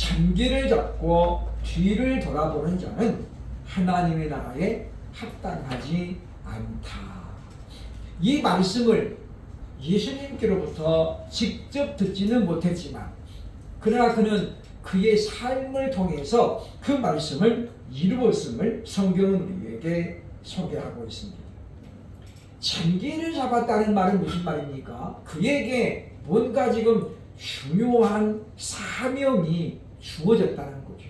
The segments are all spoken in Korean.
잔기를 잡고 뒤를 돌아보는 자는 하나님의 나라에 합당하지 않다. 이 말씀을 예수님께로부터 직접 듣지는 못했지만 그러나 그는 그의 삶을 통해서 그 말씀을 이루었음을 성경은 우리에게 소개하고 있습니다. 잔기를 잡았다는 말은 무슨 말입니까? 그에게 뭔가 지금 중요한 사명이 주어졌다는 거죠.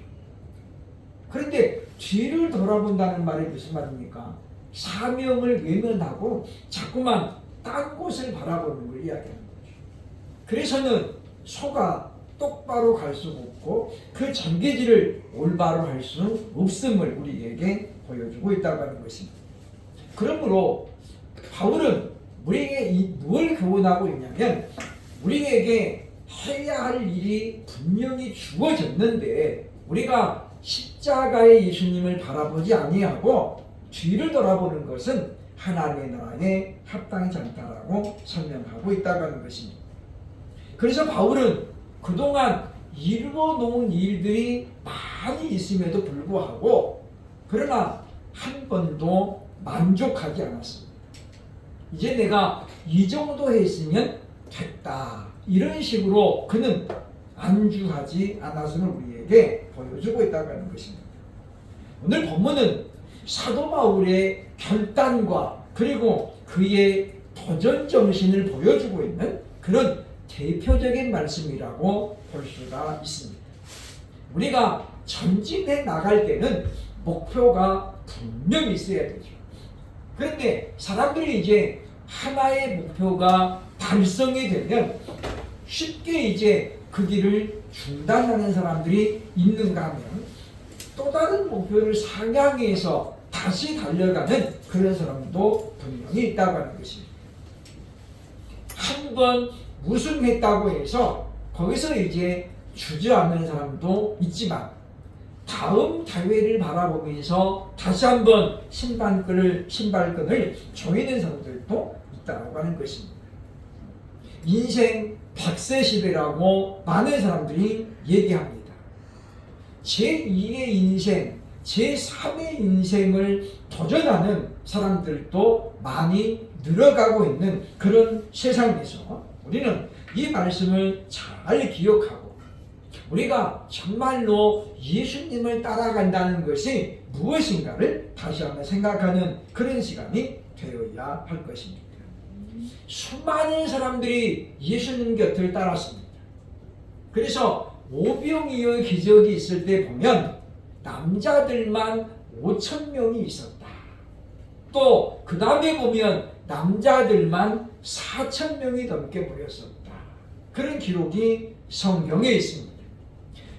그런데 뒤를 돌아본다는 말이 무슨 말입니까? 사명을 외면하고 자꾸만 딴 곳을 바라보는 걸 이야기하는 거죠. 그래서는 소가 똑바로 갈 수 없고 그 잔기질을 올바로 할 수 없음을 우리에게 보여주고 있다고 하는 것입니다. 그러므로 바울은 우리에게 뭘 교훈하고 있냐면 우리에게 해야 할 일이 분명히 주어졌는데 우리가 십자가의 예수님을 바라보지 아니하고 뒤를 돌아보는 것은 하나님의 나라에 합당하지 않다라고 설명하고 있다고 하는 것입니다. 그래서 바울은 그동안 이루어 놓은 일들이 많이 있음에도 불구하고 그러나 한 번도 만족하지 않았습니다. 이제 내가 이 정도 했으면 됐다. 이런 식으로 그는 안주하지 않았음을 우리에게 보여주고 있다고 하는 것입니다. 오늘 본문은 사도 바울의 결단과 그리고 그의 도전 정신을 보여주고 있는 그런 대표적인 말씀이라고 볼 수가 있습니다. 우리가 전진해 나갈 때는 목표가 분명히 있어야 되죠. 그런데 사람들이 이제 하나의 목표가 달성이 되면 쉽게 이제 그 길을 중단하는 사람들이 있는가 하면 또 다른 목표를 상향해서 다시 달려가는 그런 사람도 분명히 있다고 하는 것입니다. 한번 우승했다고 해서 거기서 이제 주저앉는 사람도 있지만 다음 대회를 바라보면서 다시 한번 신발끈을 조이는 사람들도 있다고 하는 것입니다. 인생 100세 시대라고 많은 사람들이 얘기합니다. 제2의 인생, 제3의 인생을 도전하는 사람들도 많이 늘어가고 있는 그런 세상에서 우리는 이 말씀을 잘 기억하고 우리가 정말로 예수님을 따라간다는 것이 무엇인가를 다시 한번 생각하는 그런 시간이 되어야 할 것입니다. 수많은 사람들이 예수님 곁을 따랐습니다. 그래서 오병이어 기적이 있을 때 보면 남자들만 5,000명이 있었다. 또 그 다음에 보면 남자들만 4,000명이 넘게 모였었다. 그런 기록이 성경에 있습니다.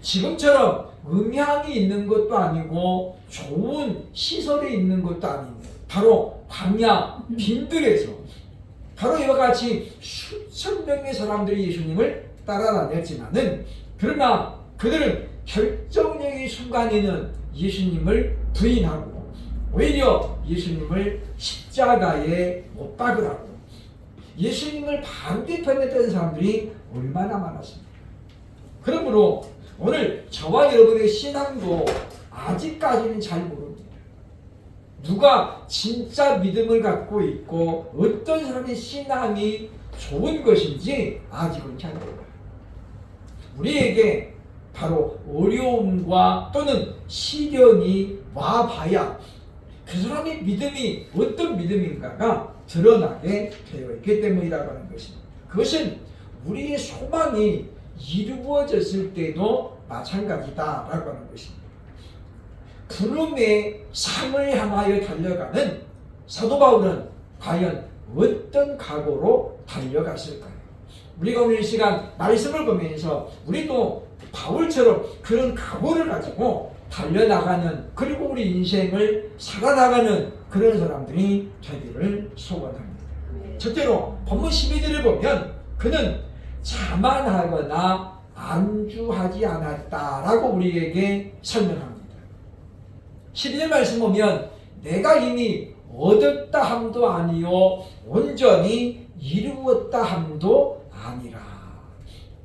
지금처럼 음향이 있는 것도 아니고 좋은 시설이 있는 것도 아니고 바로 광야 빈들에서 바로 이와 같이 수천 명의 사람들이 예수님을 따라다녔지만은 그러나 그들은 결정적인 순간에는 예수님을 부인하고 오히려 예수님을 십자가에 못 박으라고 예수님을 반대편했던 사람들이 얼마나 많았습니까? 그러므로 오늘 저와 여러분의 신앙도 아직까지는 잘 모릅니다. 누가 진짜 믿음을 갖고 있고 어떤 사람의 신앙이 좋은 것인지 아직은 잘 몰라요. 우리에게 바로 어려움과 또는 시련이 와봐야 그 사람의 믿음이 어떤 믿음인가가 드러나게 되어 있기 때문이라고 하는 것입니다. 그것은 우리의 소망이 이루어졌을 때도 마찬가지다라고 하는 것입니다. 부름의 삶을 향하여 달려가는 사도 바울은 과연 어떤 각오로 달려갔을까요? 우리가 오늘 이 시간 말씀을 보면서 우리도 바울처럼 그런 각오를 가지고 달려나가는 그리고 우리 인생을 살아나가는 그런 사람들이 되기를 소원합니다. 첫째로 본문 12절을 보면 그는 자만하거나 안주하지 않았다라고 우리에게 설명합니다. 12절 말씀 보면 내가 이미 얻었다 함도 아니요 온전히 이루었다 함도 아니라.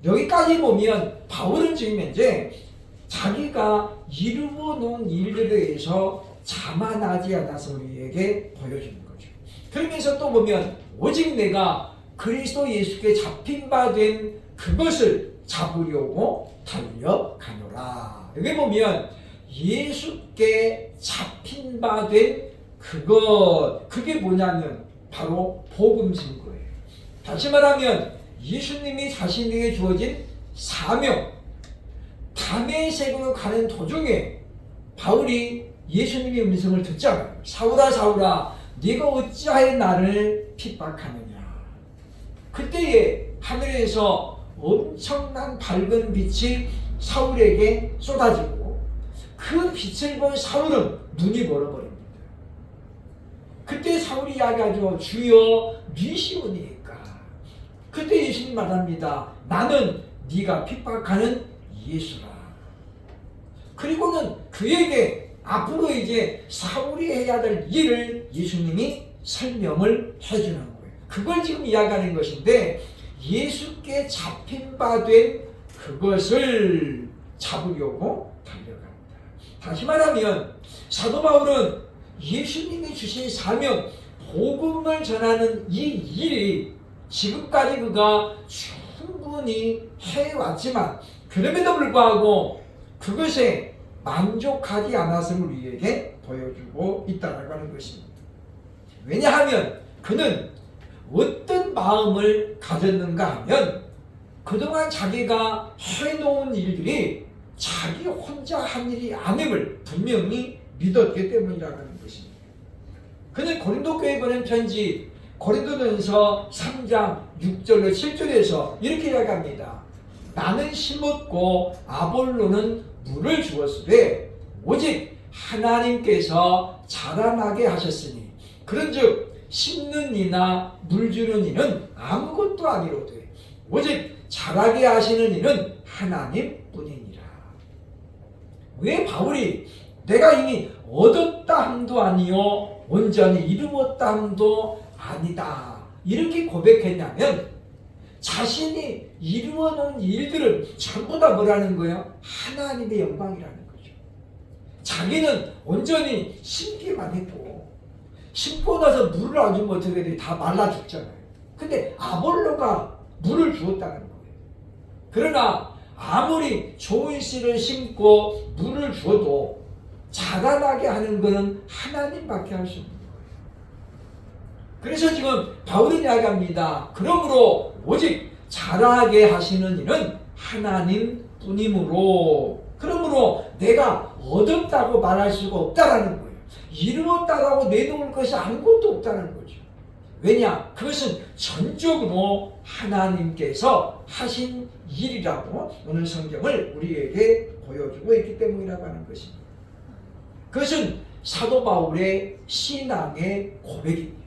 여기까지 보면 바울은 지금 현재 자기가 이루어 놓은 일들에 대해서 자만하지 않아서 우리에게 보여주는 거죠. 그러면서 또 보면 오직 내가 그리스도 예수께 잡힌 바 된 그것을 잡으려고 달려가노라. 여기 보면 예수께 잡힌 바 된 그것, 그게 뭐냐면 바로 복음인 거예요. 다시 말하면 예수님이 자신에게 주어진 사명, 다메섹으로 가는 도중에 바울이 예수님의 음성을 듣잖아요. 사울아 사울아 네가 어찌하여 나를 핍박하느냐. 그때에 하늘에서 엄청난 밝은 빛이 사울에게 쏟아지고 그 빛을 본 사울은 눈이 멀어버립니다. 그때 사울이 이야기하죠. 주여 미시오니까. 그때 예수님 말합니다. 나는 네가 핍박하는 예수라. 그리고는 그에게 앞으로 이제 사울이 해야 될 일을 예수님이 설명을 해주는 거예요. 그걸 지금 이야기하는 것인데 예수께 잡힌 바 된 그것을 잡으려고 달려갑니다. 다시 말하면 사도 바울은 예수님이 주신 사명, 복음을 전하는 이 일이 지금까지 그가 충분히 해왔지만 그럼에도 불구하고 그것에 만족하지 않았음을 우리에게 보여주고 있다고 하는 것입니다. 왜냐하면 그는 어떤 마음을 가졌는가 하면 그동안 자기가 해놓은 일들이 자기 혼자 한 일이 아님을 분명히 믿었기 때문이라는 것입니다. 그는 고린도 교회에 보낸 편지 고린도전서 3장 6절로 7절에서 이렇게 이야기합니다. 나는 심었고 아볼로는 물을 주었으되 오직 하나님께서 자라나게 하셨으니 그런즉 심는 이나 물 주는 이는 아무것도 아니로되 오직 자라게 하시는 이는 하나님뿐이니라. 왜 바울이 내가 이미 얻었다 함도 아니요 온전히 이루었다 함도 아니다 이렇게 고백했냐면 자신이 이루어 놓은 일들은 전부 다 뭐라는 거예요? 하나님의 영광이라는 거죠. 자기는 온전히 심기만 했고 심고 나서 물을 안 주면 어떻게 돼? 다 말라 죽잖아요. 근데 아볼로가 물을 주었다는 거예요. 그러나 아무리 좋은 씨를 심고 물을 주어도 자라나게 하는 것은 하나님밖에 할 수 없는 거예요. 그래서 지금 바울은 이야기합니다. 그러므로 오직 자라게 하시는 이는 하나님뿐이므로 그러므로 내가 얻었다고 말할 수가 없다라는 거예요. 이루었다라고 내놓을 것이 아무것도 없다는 거죠. 왜냐? 그것은 전적으로 하나님께서 하신 일이라고 오늘 성경을 우리에게 보여주고 있기 때문이라고 하는 것입니다. 그것은 사도 바울의 신앙의 고백입니다.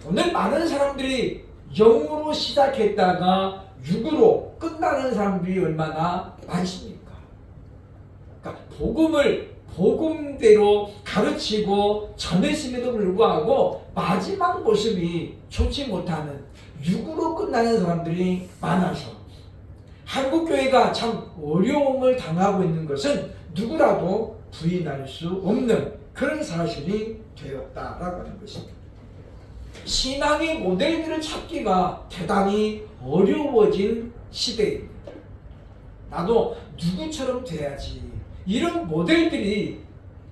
오늘 많은 사람들이 영으로 시작했다가 육으로 끝나는 사람들이 얼마나 많습니까? 그러니까 복음을 복음대로 가르치고 전했음에도 불구하고 마지막 모습이 좋지 못하는 육으로 끝나는 사람들이 많아서 한국교회가 참 어려움을 당하고 있는 것은 누구라도 부인할 수 없는 그런 사실이 되었다라고 하는 것입니다. 신앙의 모델들을 찾기가 대단히 어려워진 시대입니다. 나도 누구처럼 돼야지. 이런 모델들이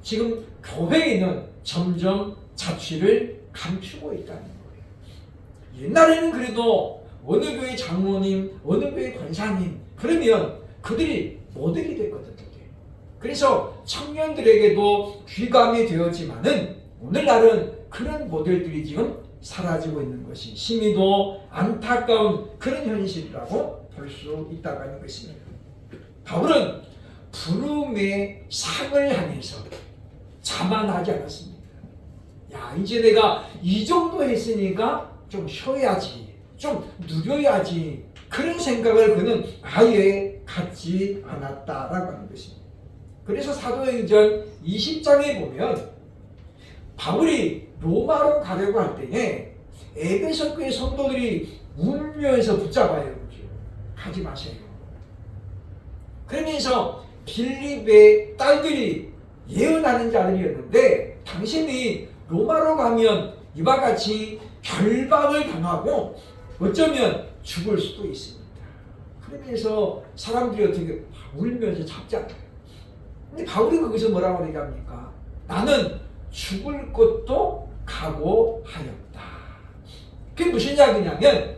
지금 교회에는 점점 자취를 감추고 있다는 거예요. 옛날에는 그래도 어느 교회 장로님, 어느 교회 권사님 그러면 그들이 모델이 됐거든요. 그래서 청년들에게도 귀감이 되었지만은 오늘날은 그런 모델들이 지금 사라지고 있는 것이 심히도 안타까운 그런 현실이라고 볼 수 있다고 하는 것입니다. 바울은 부름의 상을 향해서 자만하지 않았습니다. 야, 이제 내가 이 정도 했으니까 좀 쉬어야지, 좀 누려야지 그런 생각을 그는 아예 갖지 않았다라고 하는 것입니다. 그래서 사도행전 20장에 보면 바울이 로마로 가려고 할 때에 에베소 교회 성도들이 울면서 붙잡아요. 가지 마세요. 그러면서 빌립의 딸들이 예언하는 자들이었는데 당신이 로마로 가면 이와 같이 결박을 당하고 어쩌면 죽을 수도 있습니다. 그러면서 사람들이 어떻게 울면서 잡잖아요. 근데 바울이 거기서 뭐라고 얘기합니까? 나는 죽을 것도 각오하였다. 그게 무슨 이야기냐면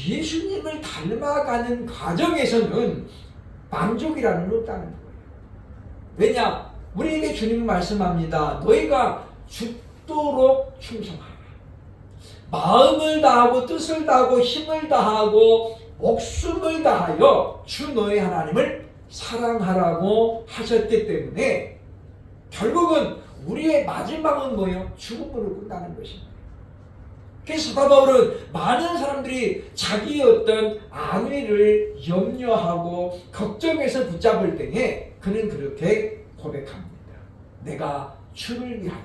예수님을 닮아가는 과정에서는 만족이라는 게 없다는 거예요. 왜냐? 우리에게 주님은 말씀합니다. 너희가 죽도록 충성하라. 마음을 다하고 뜻을 다하고 힘을 다하고 목숨을 다하여 주 너희 하나님을 사랑하라고 하셨기 때문에 결국은 우리의 마지막은 뭐예요? 죽음으로 끝나는 것입니다. 그래서 사도 바울은 많은 사람들이 자기의 어떤 안위를 염려하고 걱정해서 붙잡을 때에 그는 그렇게 고백합니다. 내가 주를 위하여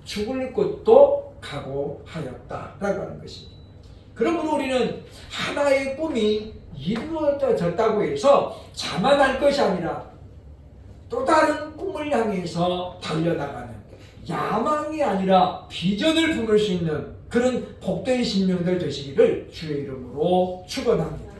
죽을 것도 각오하였다 라고 하는 것입니다. 그러므로 우리는 하나의 꿈이 이루어졌다고 해서 자만할 것이 아니라 또 다른 꿈을 향해서 달려나가는, 야망이 아니라 비전을 품을 수 있는 그런 복된 신명들 되시기를 주의 이름으로 축원합니다.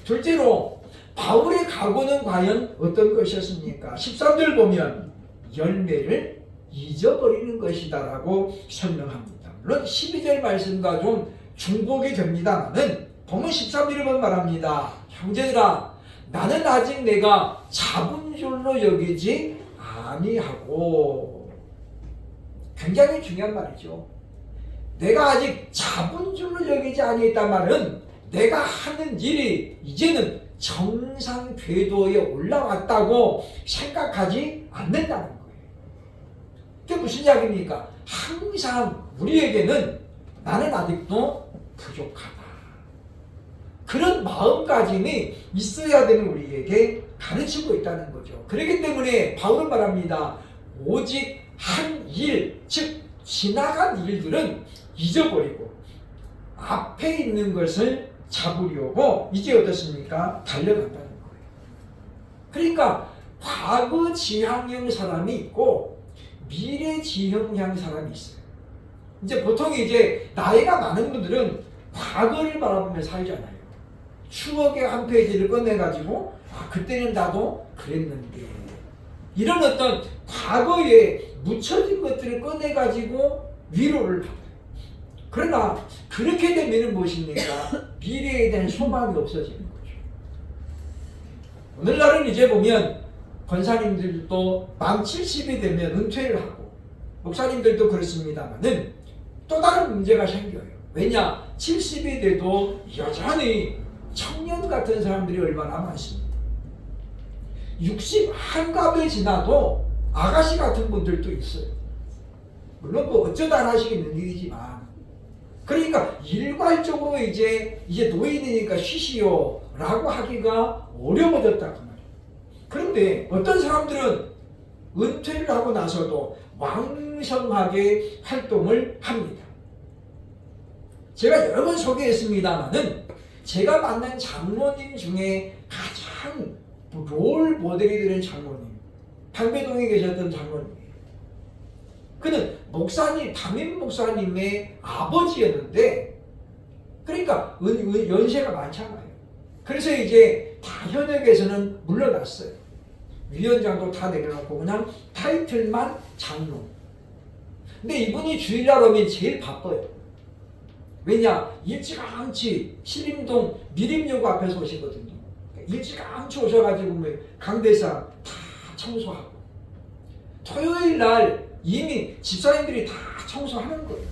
둘째로 바울의 각오는 과연 어떤 것이었습니까? 13절 보면 열매를 잊어버리는 것이다 라고 설명합니다. 물론 12절 말씀과 좀 중복이 됩니다만은 보면 13절에 보면 말합니다. 형제들아, 나는 아직 내가 잡은 줄로 여기지 아니하고. 굉장히 중요한 말이죠. 내가 아직 잡은 줄로 여기지 아니했단 말은 내가 하는 일이 이제는 정상 궤도에 올라왔다고 생각하지 않는다는 거예요. 그게 무슨 이야기입니까? 항상 우리에게는 나는 아직도 부족하다. 그런 마음가짐이 있어야 되는 우리에게 가르치고 있다는 거죠. 그렇기 때문에 바울은 말합니다. 오직 한 일, 즉 지나간 일들은 잊어버리고 앞에 있는 것을 잡으려고 이제 어떻습니까? 달려간다는 거예요. 그러니까 과거 지향형 사람이 있고 미래 지향형 사람이 있어요. 이제 보통 이제 나이가 많은 분들은 과거를 바라보며 살잖아요. 추억의 한 페이지를 꺼내가지고 그때는 나도 그랬는데, 이런 어떤 과거에 묻혀진 것들을 꺼내가지고 위로를 받아요. 그러나 그렇게 되면 무엇입니까? 미래에 대한 소망이 없어지는 거죠. 오늘날은 이제 보면 권사님들도 만 70이 되면 은퇴를 하고 목사님들도 그렇습니다만은 또 다른 문제가 생겨요. 왜냐? 70이 돼도 여전히 청년 같은 사람들이 얼마나 많습니다. 60 한갑을 지나도 아가씨 같은 분들도 있어요. 물론 뭐 어쩌다 하시게 있는 일이지만, 그러니까 일괄적으로 이제 노인이니까 쉬시오 라고 하기가 어려워졌다 그 말이에요. 그런데 어떤 사람들은 은퇴를 하고 나서도 왕성하게 활동을 합니다. 제가 여러 번 소개했습니다만은 제가 만난 장로님 중에 가장 롤 모델이 되는 장로님, 방배동에 계셨던 장로님이에요. 그는 목사님, 담임 목사님의 아버지였는데, 그러니까 연세가 많잖아요. 그래서 이제 다 현역에서는 물러났어요. 위원장도 다 내려놓고 그냥 타이틀만 장로. 근데 이분이 주일날 오면 제일 바빠요. 왜냐? 일찌감치 신림동 미림여고 앞에서 오시거든요. 일찌감치 오셔가지고 강대상 다 청소하고, 토요일날 이미 집사님들이 다 청소하는 거예요.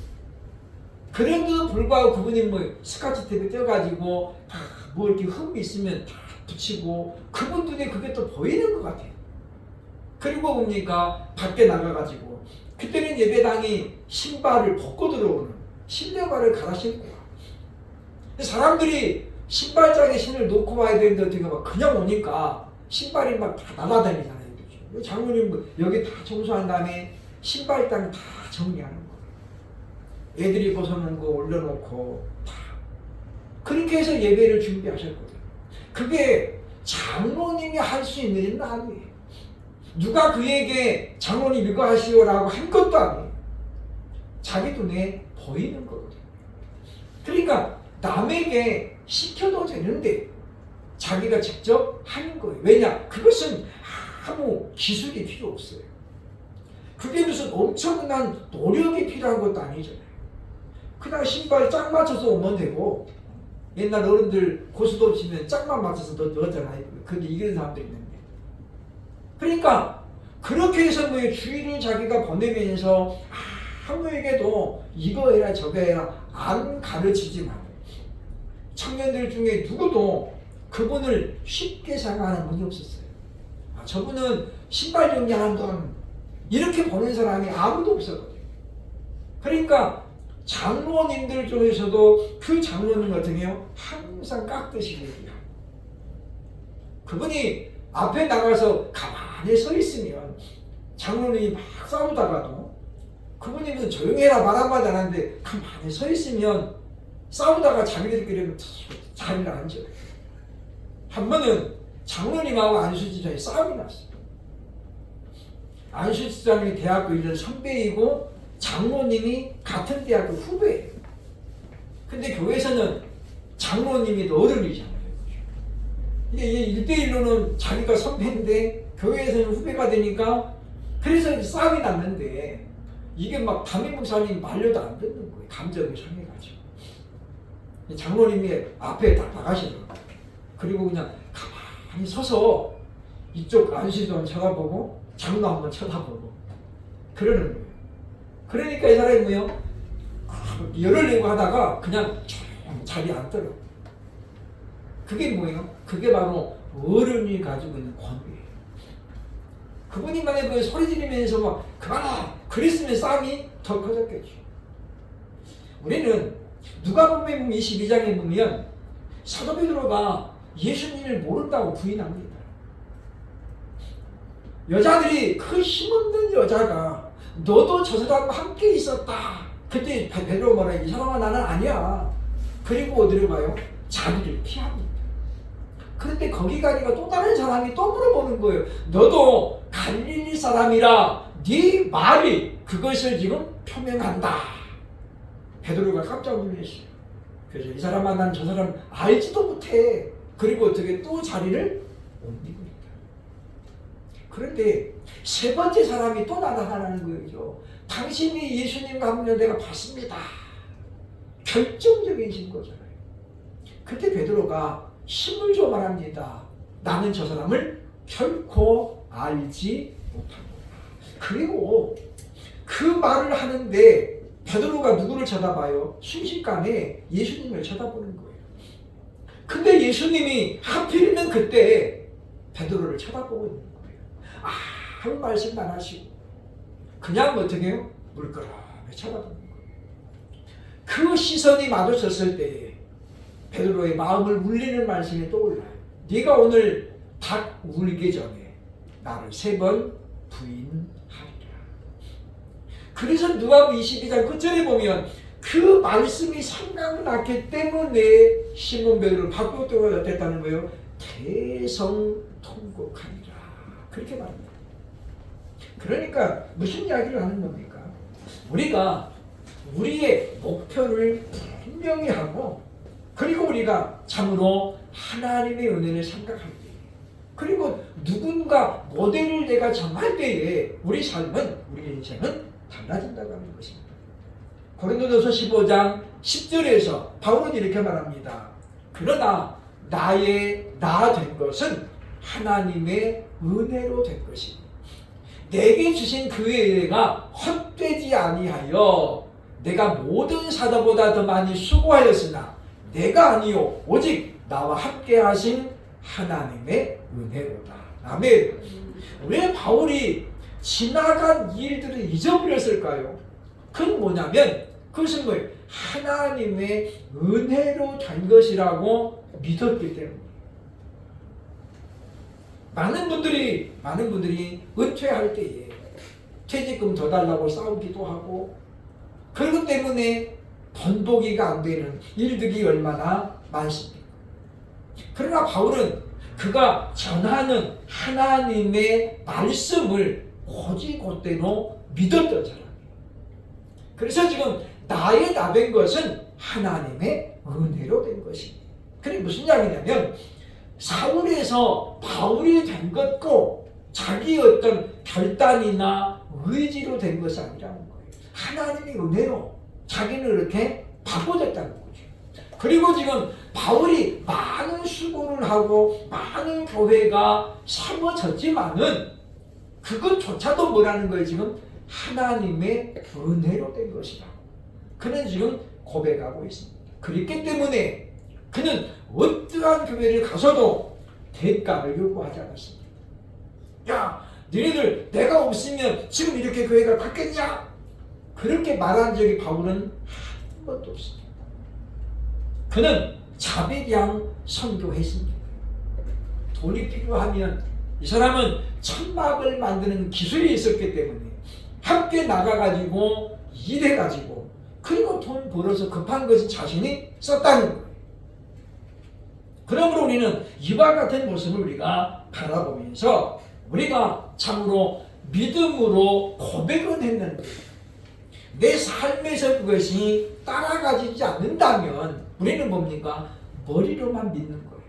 그런데도 불구하고 그분이 스카치 테이프 떼어가지고 다 이렇게 흠이 있으면 다 붙이고, 그분 눈에 그게 또 보이는 것 같아요. 그리고 뭡니까? 밖에 나가가지고 그때는 예배당이 신발을 벗고 들어오는 실내발을 갈아 신고, 사람들이 신발장에 신을 놓고 와야 되는데 어떻게 막 그냥 오니까 신발이 막 다 날아다니잖아요. 그렇죠? 장모님 여기 다 청소한 다음에 신발장 다 정리하는 거예요. 애들이 벗어놓은 거 올려놓고 다. 그렇게 해서 예배를 준비하셨거든요. 그게 장로님이 할 수 있는 일은 아니에요. 누가 그에게 장로님 이거 하시오라고 한 것도 아니에요. 자기 눈에 보이는 거거든요. 그러니까 남에게 시켜도 되는데 자기가 직접 하는 거예요. 왜냐? 그것은 아무 기술이 필요 없어요. 그게 무슨 엄청난 노력이 필요한 것도 아니잖아요. 그냥 신발 짝 맞춰서 오면 되고, 옛날 어른들 고스톱 치면 짝만 맞춰서 넣었잖아요. 근데 이기는 사람들이 있는데. 그러니까 그렇게 해서 뭐 주의를 자기가 보내면서 아무에게도 이거 해라 저거 해라 안 가르치지만 청년들 중에 누구도 그분을 쉽게 생각하는 분이 없었어요. 저분은 신발 정리하는 돈 이렇게 보는 사람이 아무도 없었거든요. 그러니까 장로님들 중에서도 그 장로님 같은 경우 항상 깍듯이 얘기해요. 그분이 앞에 나가서 가만히 서 있으면 장로님이 막 싸우다가도 그분이 무슨 조용히 해라 말 한마디 안 하는데 가만히 서 있으면 싸우다가 자기들끼리 자리를 앉아요. 한 번은 장로님하고 안수지장이 싸움이 났어요. 안수지장이 대학교 1년 선배이고 장로님이 같은 대학교 후배예요. 근데 교회에서는 장로님이 더 어른이잖아요. 이게 1대1로는 자기가 선배인데 교회에서는 후배가 되니까 그래서 싸움이 났는데 이게 막 담임 목사님 말려도 안 듣는 거예요. 감정이 상해가지고. 장로님이 앞에 딱 나가시더라고요. 그리고 그냥 가만히 서서 이쪽 안수지장 쳐다보고 장로 한번 쳐다보고 그러는 거예요. 그러니까 이 사람이 뭐요? 열을 내고 하다가 그냥 자리에 앉더라고요. 그게 뭐예요? 그게 바로 어른이 가지고 있는 권위예요. 그분이 만약에 그 소리 지르면서 막 그만아! 그랬으면 싸움이 더 커졌겠죠. 우리는 누가복음 22장에 보면 사도 베드로가 예수님을 모른다고 부인합니다. 여자들이 그 힘없는 여자가 너도 저 사람과 함께 있었다. 그때 베드로 말해 이 사람아 나는 아니야. 그리고 어디로 가요? 자기를 피합니다. 그런데 거기 가니까 또 다른 사람이 또 물어보는 거예요. 너도 갈릴리 사람이라 네 말이 그것을 지금 표명한다. 베드로가 깜짝 놀랐어요. 그래서 이 사람아 난 저 사람 알지도 못해. 그리고 어떻게 또 자리를 옮기고 있다. 그런데 세 번째 사람이 또 나타나는 거예요. 당신이 예수님과 함께 내가 봤습니다. 결정적인 신고잖아요. 그때 베드로가 힘을 줘 말합니다. 나는 저 사람을 결코 알지 못합니다. 그리고 그 말을 하는데 베드로가 누구를 쳐다봐요? 순식간에 예수님을 쳐다보는 거예요. 근데 예수님이 하필이면 그때 베드로를 쳐다보고 있는 거예요. 아무 말씀 안 하시고 그냥 어떻게 해요? 물끄러미 쳐다보는 거예요. 그 시선이 마주쳤을 때 베드로의 마음을 울리는 말씀이 떠올라요. 네가 오늘 닭 울기 전에 나를 3번 부인하리라. 그래서 누가복음 22장 끝절에 보면 그 말씀이 생각났기 때문에 시몬 베드로를 바꾸어야 됐다는 거예요. 대성통곡하리라. 그렇게 말합니다. 그러니까 무슨 이야기를 하는 겁니까? 우리가 우리의 목표를 분명히 하고 그리고 우리가 참으로 하나님의 은혜를 생각할 때 그리고 누군가 모델을 내가 정할 때에 우리 삶은 우리 인생은 달라진다고 하는 것입니다. 고린도전서 15장 10절에서 바울은 이렇게 말합니다. 그러나 나의 나 된 것은 하나님의 은혜로 된 것이니 내게 주신 그의 은혜가 헛되지 아니하여 내가 모든 사도보다 더 많이 수고하였으나 내가 아니요 오직 나와 함께 하신 하나님의 은혜로다. 아멘. 왜 바울이 지나간 일들을 잊어버렸을까요? 그건 뭐냐면 그것은 뭐예요? 하나님의 은혜로 된 것이라고 믿었기 때문에. 많은 분들이 은퇴할 때에 퇴직금 더 달라고 싸우기도 하고 그것 때문에 번복이가 안 되는 일들이 얼마나 많습니까? 그러나 바울은 그가 전하는 하나님의 말씀을 곧이곧대로 믿었던 사람이에요. 그래서 지금 나의 답인 것은 하나님의 은혜로 된 것입니다. 그게 무슨 이야기냐면 사울에서 바울이 된 것도 자기 어떤 결단이나 의지로 된 것이 아니라는 거예요. 하나님의 은혜로 자기는 이렇게 바꿔졌다는 거죠. 그리고 지금 바울이 많은 수고를 하고 많은 교회가 세워졌지만은 그것조차도 뭐라는 거예요? 지금 하나님의 은혜로 된 것이다. 그는 지금 고백하고 있습니다. 그렇기 때문에 그는 어떠한 교회를 가서도 대가를 요구하지 않았습니다. 야, 너희들 내가 없으면 지금 이렇게 교회가 갔겠냐? 그렇게 말한 적이 바울은 한 번도 없습니다. 그는 자비량 선교했습니다. 돈이 필요하면 이 사람은 천막을 만드는 기술이 있었기 때문에 함께 나가가지고 일해가지고 그리고 돈 벌어서 급한 것은 자신이 썼다는 거예요. 그러므로 우리는 이와 같은 모습을 우리가 바라보면서 우리가 참으로 믿음으로 고백은 했는데 내 삶에서 그것이 따라가지지 않는다면 우리는 뭡니까? 머리로만 믿는 거예요.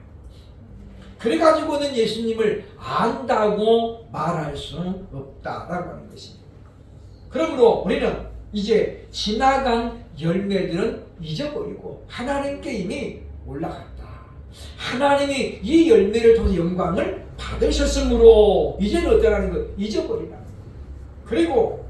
그래가지고는 예수님을 안다고 말할 수 없다라고 하는 것입니다. 그러므로 우리는 이제 지나간 열매들은 잊어버리고 하나님께 이미 올라갔다. 하나님이 이 열매를 통해 영광을 받으셨으므로 이제는 어떠라는 거 잊어버리라는 거예요. 그리고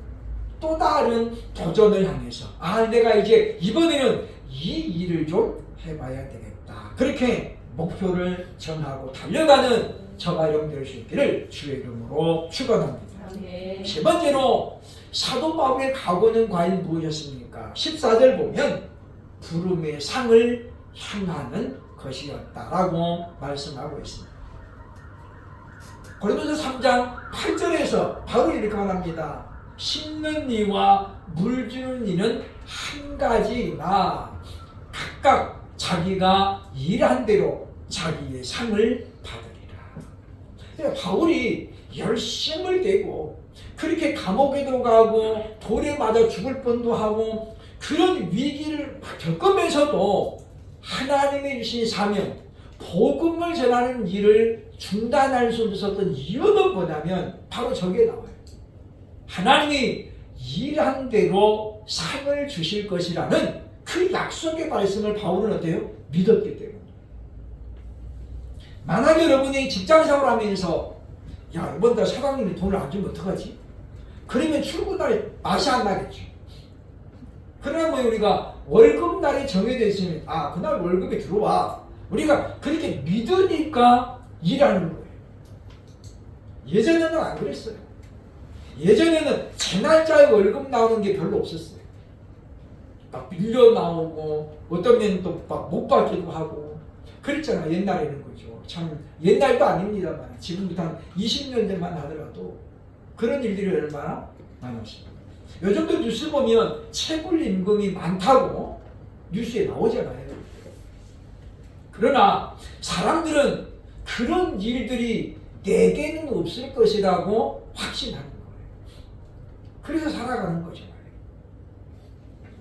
또 다른 도전을 향해서 내가 이제 이번에는 이 일을 좀 해봐야 되겠다. 그렇게 목표를 정하고 달려가는 저가 영 될 수 있기를 주의 이름으로 축원합니다. 세 번째로 사도 바울의 각오는 과연 무엇이었습니까? 14절 보면 부름의 상을 향하는 것이었다라고 말씀하고 있습니다. 고린도서 3장 8절에서 바울이 이렇게 말합니다. 심는 이와 물 주는 이는 한 가지나 각각 자기가 일한 대로 자기의 상을 받으리라. 바울이 열심을 내고 그렇게 감옥에도 가고 돌에 맞아 죽을 뻔도 하고 그런 위기를 겪으면서도 하나님의 주신 사명, 복음을 전하는 일을 중단할 수 없었던 이유는 뭐냐면 바로 저게 나와요. 하나님이 일한 대로 상을 주실 것이라는 그 약속의 말씀을 바울은 어때요? 믿었기 때문에. 만약에 여러분이 직장생활 하면서 이번 달 사장님이 돈을 안 주면 어떡하지? 그러면 출근날 맛이 안 나겠죠. 그러나 우리가 월급날이 정해져 있으면 그날 월급이 들어와. 우리가 그렇게 믿으니까 일하는 거예요. 예전에는 안 그랬어요. 예전에는 제 날짜에 월급 나오는 게 별로 없었어요. 막 밀려 나오고 어떤 면은 또 막 못 받기도 하고 그랬잖아요. 옛날에는 거죠. 참 옛날도 아닙니다만 지금부터 한 20년 전만 하더라도 그런 일들이 얼마나 많았습니다. 요즘도 뉴스 보면 체불 임금이 많다고 뉴스에 나오잖아요. 그러나 사람들은 그런 일들이 내게는 없을 것이라고 확신하는 거예요. 그래서 살아가는 거죠.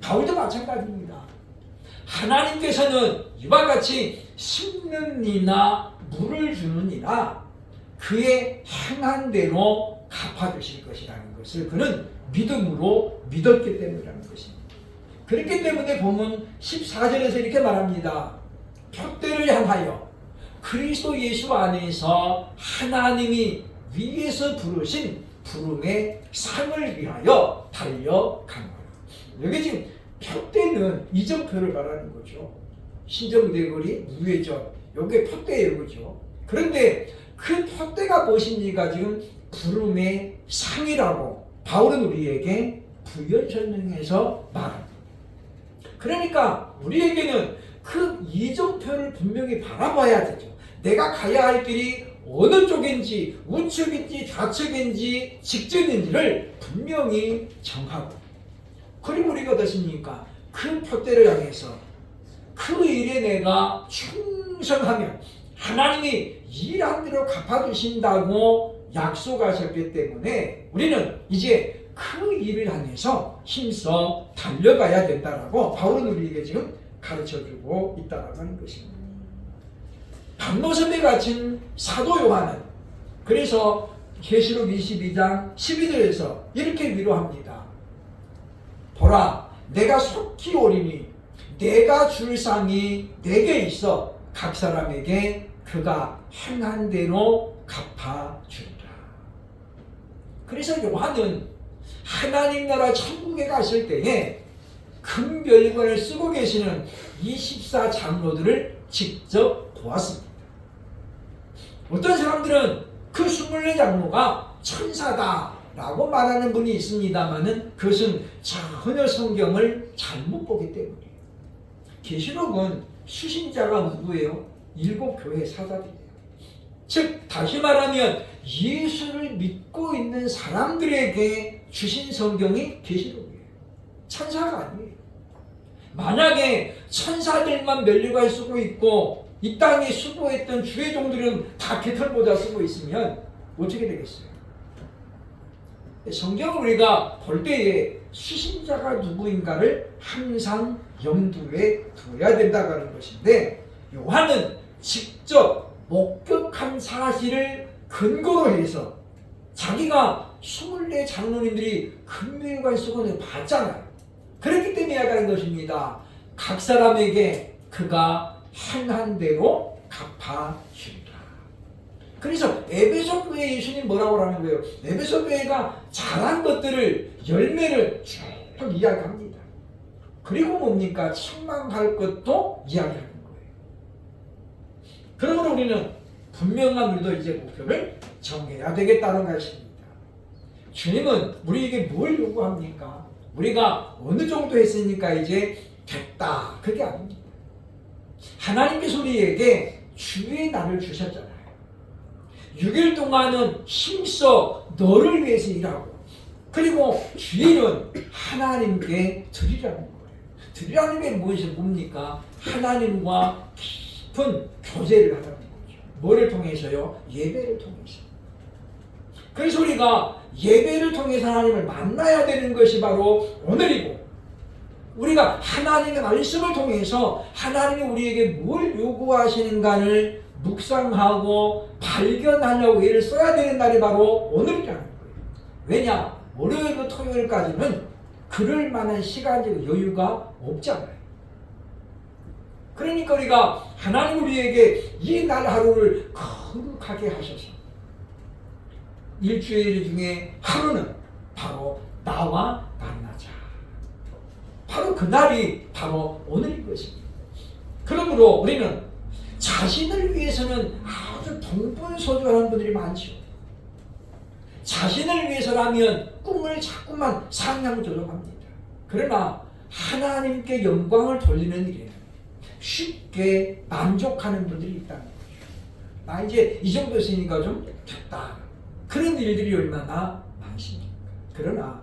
바울도 마찬가지입니다. 하나님께서는 이와 같이 심는 이나 물을 주는 이나 그의 행한 대로 갚아주실 것이라는 것을 그는 믿음으로 믿었기 때문이라는 것입니다. 그렇기 때문에 보면 14절에서 이렇게 말합니다. 표대를 향하여 그리스도 예수 안에서 하나님이 위에서 부르신 부름의 상을 위하여 달려가노라. 여기 지금 표대는 이정표를 말하는 거죠. 신정대거리, 무회전, 여기에 표대예요, 그죠? 그런데 그 표대가 무엇입니까? 지금 부름의 상이라고 바울은 우리에게 부연 설명해서 말합니다. 그러니까 우리에게는 그 이정표를 분명히 바라봐야 되죠. 내가 가야 할 길이 어느 쪽인지 우측인지 좌측인지 직전인지를 분명히 정하고 그리고 우리가 어떻습니까? 그 표대를 향해서 그 일에 내가 충성하면 하나님이 일한 대로 갚아주신다고 약속하셨기 때문에 우리는 이제 그 일을 향해서 힘써 달려가야 된다라고 바울은 우리에게 지금 가르쳐주고 있다라고 하는 것입니다. 박노섬에 갇힌 사도 요한은 그래서 계시록 22장 12절에서 이렇게 위로합니다. 보라, 내가 속히 오리니 내가 줄 상이 내게 있어 각 사람에게 그가 행한 대로 갚아주리라. 그래서 요한은 하나님 나라 천국에 갔을 때에 금별관을 쓰고 계시는 24장로들을 직접 보았습니다. 어떤 사람들은 그 24장로가 천사다라고 말하는 분이 있습니다만은 그것은 전혀 성경을 잘못 보기 때문이에요. 계시록은 수신자가 누구예요? 7 교회 사자들이에요. 즉 다시 말하면 예수를 믿고 있는 사람들에게 주신 성경이 계시록이에요. 천사가 아니에요. 만약에 천사들만 면류관 쓰고 있고 이 땅에 수고했던 주의 종들은 다 개털보다 쓰고 있으면 어떻게 되겠어요? 성경을 우리가 볼 때에 수신자가 누구인가를 항상 염두에 두어야 된다고 하는 것인데 요한은 직접 목격한 사실을 근거로 해서 자기가 24장로님들이 금묘일관 쓰고는 봤잖아요. 그렇기 때문에 이야기하는 것입니다. 각 사람에게 그가 행한 대로 갚아주리라. 그래서 에베소 교회 예수님 뭐라고 하는 거예요? 에베소 교회가 잘한 것들을 열매를 쭉 이야기합니다. 그리고 뭡니까? 책망할 것도 이야기하는 거예요. 그러므로 우리는 분명한 우리도 이제 목표를 정해야 되겠다는 것입니다. 주님은 우리에게 뭘 요구합니까? 우리가 어느 정도 했으니까 이제 됐다. 그게 아닙니다. 하나님께서 우리에게 주의 날을 주셨잖아요. 6일 동안은 힘써 너를 위해서 일하고 그리고 주일은 하나님께 드리라는 거예요. 드리라는 게 뭡니까? 하나님과 깊은 교제를 하라는 거죠. 뭐를 통해서요? 예배를 통해서. 그래서 우리가 예배를 통해서 하나님을 만나야 되는 것이 바로 오늘이고 우리가 하나님의 말씀을 통해서 하나님이 우리에게 뭘 요구하시는가를 묵상하고 발견하려고 애를 써야 되는 날이 바로 오늘이라는 거예요. 왜냐? 월요일부터 토요일까지는 그럴 만한 시간적 여유가 없잖아요. 그러니까 우리가 하나님 우리에게 이 날 하루를 거룩하게 하셔서 일주일 중에 하루는 바로 나와 만나자. 바로 그날이 바로 오늘인 것입니다. 그러므로 우리는 자신을 위해서는 아주 동분서주하는 분들이 많죠. 자신을 위해서라면 꿈을 자꾸만 상향조정합니다. 그러나 하나님께 영광을 돌리는 일에는 쉽게 만족하는 분들이 있다는 거죠. 나 이제 이 정도 했으니까 좀 됐다. 그런 일들이 얼마나 많습니까? 그러나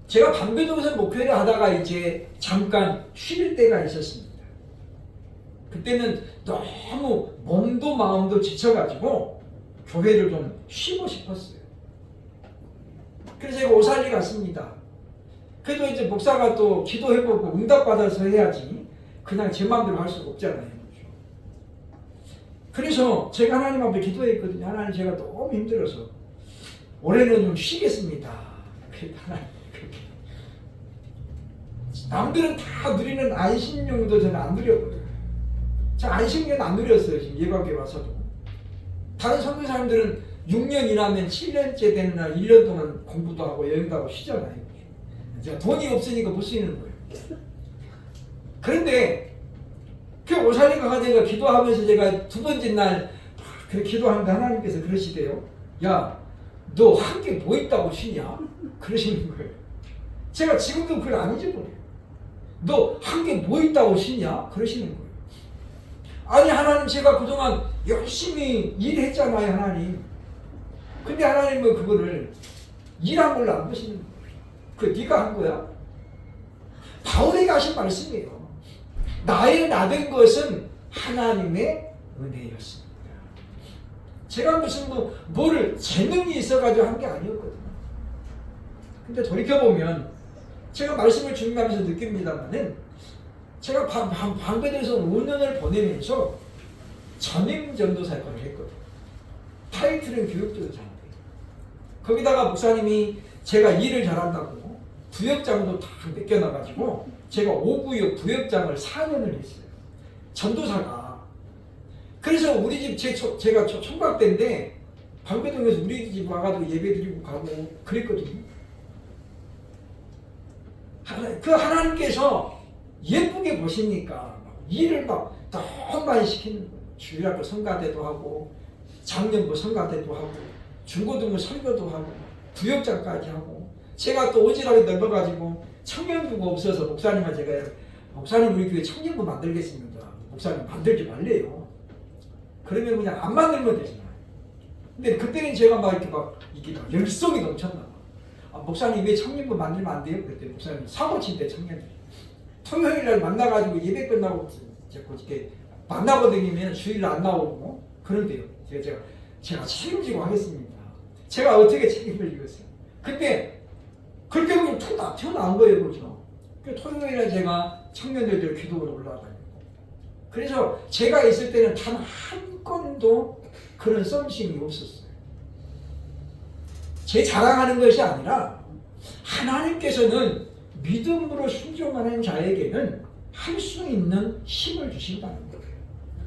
제가 방배동에서 목회를 하다가 이제 잠깐 쉴 때가 있었습니다. 그때는 너무 몸도 마음도 지쳐가지고 교회를 좀 쉬고 싶었어요. 그래서 제가 오살리 갔습니다. 그래도 이제 목사가 또 기도해보고 응답받아서 해야지 그냥 제 마음대로 할 수가 없잖아요. 그래서 제가 하나님 앞에 기도했거든요. 하나님 제가 너무 힘들어서 올해는 좀 쉬겠습니다. 하나님 그렇게. 남들은 다 누리는 안식년도 저는 안 누렸거든요. 저 안식년 안 누렸어요. 지금 예각에 와서도. 다른 선교사님들은 6년 일하면 7년째 되는 날 1년 동안 공부도 하고 여행도 하고 쉬잖아요. 제가 돈이 없으니까 못 쉬는 거예요. 그런데 그 오살리가 가지고 기도하면서 제가 두 번째 날 그렇게 기도하는데 하나님께서 그러시대요. 야, 너 한 게 뭐 있다고 쉬냐? 그러시는 거예요. 제가 지금도 그걸 안 잊어버려요. 너 한 게 뭐 있다고 쉬냐? 그러시는 거예요. 아니 하나님 제가 그동안 열심히 일했잖아요 하나님. 근데 하나님은 그거를 일한 걸로 안 보시는 거예요. 그 네가 한 거야? 바울에게 하신 말씀이에요. 나의 나된 것은 하나님의 은혜였습니다. 제가 무슨 뭐를 재능이 있어가지고 한 게 아니었거든요. 근데 돌이켜보면 제가 말씀을 준비하면서 느낍니다만은 제가 방배동에서 5년을 보내면서 전임 전도사 역할을 했거든요. 타이틀은 교육전도사인데 거기다가 목사님이 제가 일을 잘한다고 부역장도 다 맡겨놔가지고 제가 5구역 부역장을 4년을 했어요. 전도사가. 그래서 우리 집 제가 총각 때인데 방배동에서 우리 집 와가지고 예배 드리고 가고 그랬거든요. 그 하나님께서 예쁘게 보시니까 일을 막 너무 많이 시키는 거예요. 주일학교 성가대도 하고 작년부 성가대도 하고 중고등부 설교도 하고 부역장까지 하고 제가 또 오지랖이 넓어가지고 청년부가 없어서 목사님한테 제가 목사님 우리 교회 청년부 만들겠습니다. 목사님 만들지 말래요. 그러면 그냥 안 만들면 되잖아요. 근데 그때는 제가 막 이렇게 막 열성이 넘쳤나 봐. 목사님 왜 청년부 만들면 안 돼요? 그랬더니 목사님 사고 칠 때 청년들 토요일날 만나가지고 예배 끝나고 이렇게 만나고 다니면 주일 안 나오고 그런데요. 제가 책임지고 하겠습니다. 제가 어떻게 책임을 지겠어요? 근데 그렇게 보면 튀어나온 거예요. 그렇죠? 토요일에 제가 청년들들 기도로 올라가요. 그래서 제가 있을 때는 단 한 건도 그런 썸씽이 없었어요. 제 자랑하는 것이 아니라 하나님께서는 믿음으로 순종하는 자에게는 할 수 있는 힘을 주신다는 거예요.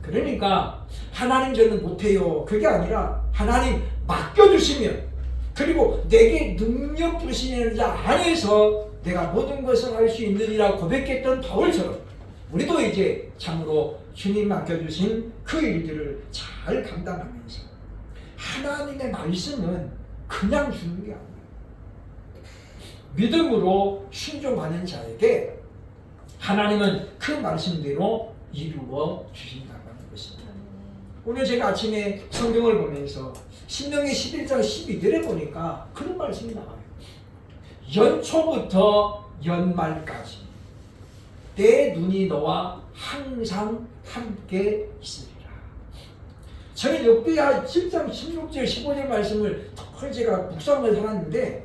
그러니까 하나님 저는 못해요. 그게 아니라 하나님 맡겨주시면 그리고 내게 능력 주시는 자 안에서 내가 모든 것을 할 수 있느니라 고백했던 바울처럼 우리도 이제 참으로 주님 맡겨주신 그 일들을 잘 감당하면서 하나님의 말씀은 그냥 주는 게 아니에요. 믿음으로 순종하는 자에게 하나님은 그 말씀대로 이루어 주신다는 것입니다. 오늘 제가 아침에 성경을 보면서 신명기 11장 12절에 보니까 그런 말씀이 나와요. 연초부터 연말까지 내 눈이 너와 항상 함께 있으리라. 저는 역대하 7장 16절 15절 말씀을 더 제가 묵상을 해놨는데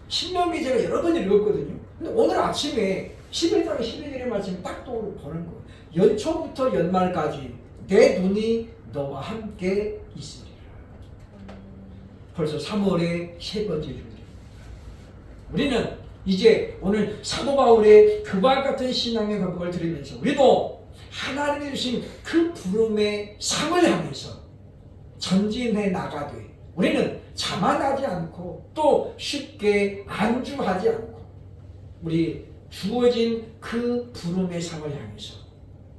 신명기 제가 여러 번 읽었거든요. 근데 오늘 아침에 11장 12절의 말씀이 딱 보는 거예요. 연초부터 연말까지 내 눈이 너와 함께 있으리라. 벌써 3월의 세 번째 주일입니다. 우리는 이제 오늘 사도 바울의 그와 같은 신앙의 고백을 들으면서 우리도 하나님이 주신 그 부름의 상을 향해서 전진해 나가되 우리는 자만하지 않고 또 쉽게 안주하지 않고 우리 주어진 그 부름의 상을 향해서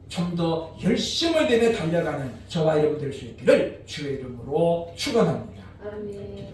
좀 더 열심을 내며 달려가는 저와 여러분 될 수 있기를 주의 이름으로 축원합니다. 아멘.